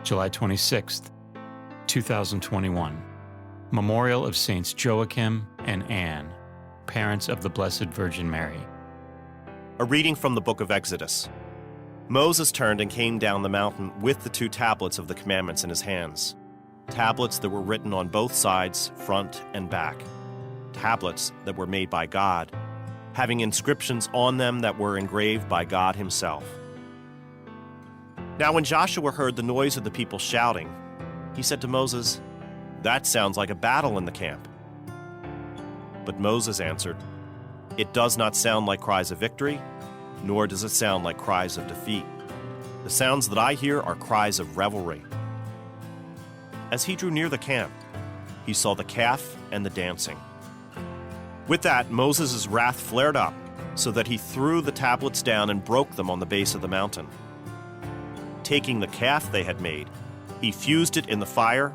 July 26th, 2021. Memorial of Saints Joachim and Anne, parents of the Blessed Virgin Mary. A reading from the book of Exodus. Moses turned and came down the mountain with the 2 tablets of the commandments in his hands. Tablets that were written on both sides, front and back. Tablets that were made by God, having inscriptions on them that were engraved by God himself. Now when Joshua heard the noise of the people shouting, he said to Moses, "That sounds like a battle in the camp." But Moses answered, "It does not sound like cries of victory, nor does it sound like cries of defeat. The sounds that I hear are cries of revelry." As he drew near the camp, he saw the calf and the dancing. With that, Moses' wrath flared up, so that he threw the tablets down and broke them on the base of the mountain. Taking the calf they had made, he fused it in the fire,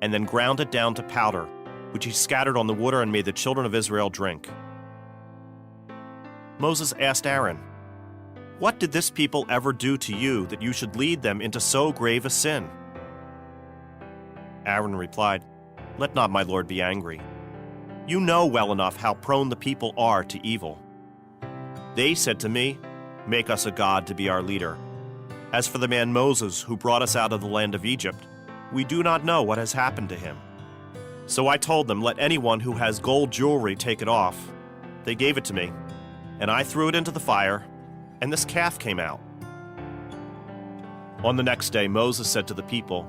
and then ground it down to powder, which he scattered on the water and made the children of Israel drink. Moses asked Aaron, "What did this people ever do to you that you should lead them into so grave a sin?" Aaron replied, "Let not my Lord be angry. You know well enough how prone the people are to evil. They said to me, 'Make us a god to be our leader.' As for the man Moses who brought us out of the land of Egypt, we do not know what has happened to him. So I told them, 'Let anyone who has gold jewelry take it off.' They gave it to me, and I threw it into the fire, and this calf came out." On the next day, Moses said to the people,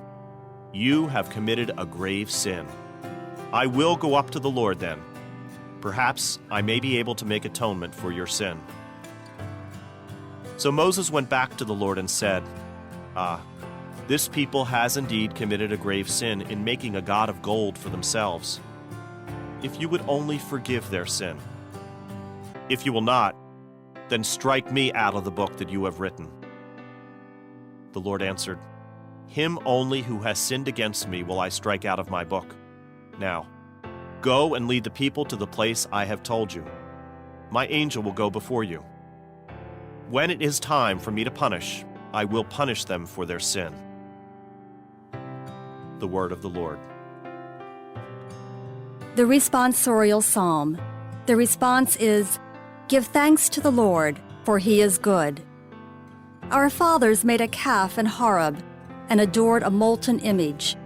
"You have committed a grave sin. I will go up to the Lord then. Perhaps I may be able to make atonement for your sin." So Moses went back to the Lord and said, This people has indeed committed a grave sin in making a god of gold for themselves. If you would only forgive their sin. If you will not, then strike me out of the book that you have written." The Lord answered, "Him only who has sinned against me will I strike out of my book. Now, go and lead the people to the place I have told you. My angel will go before you. When it is time for me to punish, I will punish them for their sin." The word of the Lord. The responsorial psalm. The response is, "Give thanks to the Lord, for he is good." Our fathers made a calf in Horeb and adored a molten image.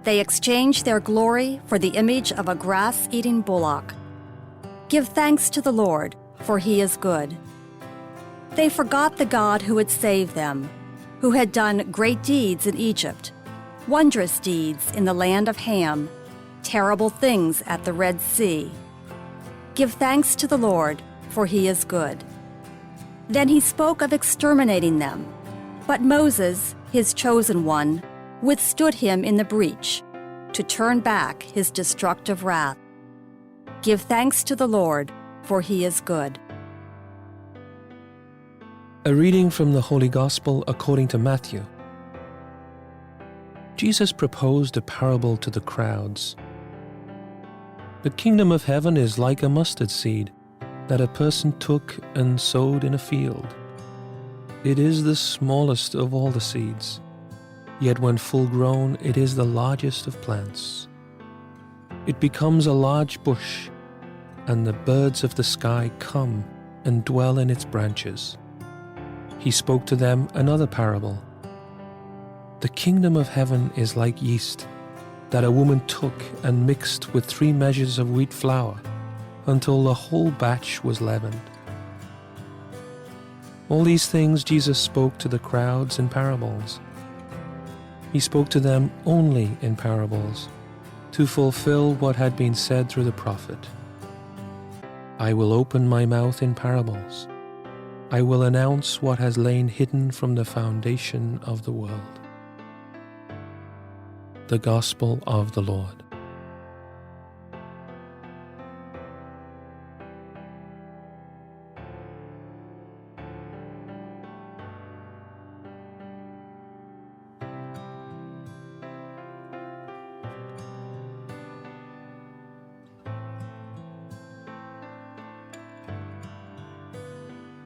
They exchanged their glory for the image of a grass-eating bullock. Give thanks to the Lord, for he is good. They forgot the God who had saved them, who had done great deeds in Egypt, wondrous deeds in the land of Ham, terrible things at the Red Sea. Give thanks to the Lord, for he is good. Then he spoke of exterminating them, but Moses, his chosen one, withstood him in the breach, to turn back his destructive wrath. Give thanks to the Lord, for he is good. A reading from the Holy Gospel according to Matthew. Jesus proposed a parable to the crowds. "The kingdom of heaven is like a mustard seed that a person took and sowed in a field. It is the smallest of all the seeds, yet when full grown it is the largest of plants. It becomes a large bush, and the birds of the sky come and dwell in its branches." He spoke to them another parable. "The kingdom of heaven is like yeast that a woman took and mixed with 3 measures of wheat flour until the whole batch was leavened." All these things Jesus spoke to the crowds in parables. He spoke to them only in parables, to fulfill what had been said through the prophet. "I will open my mouth in parables. I will announce what has lain hidden from the foundation of the world." The Gospel of the Lord.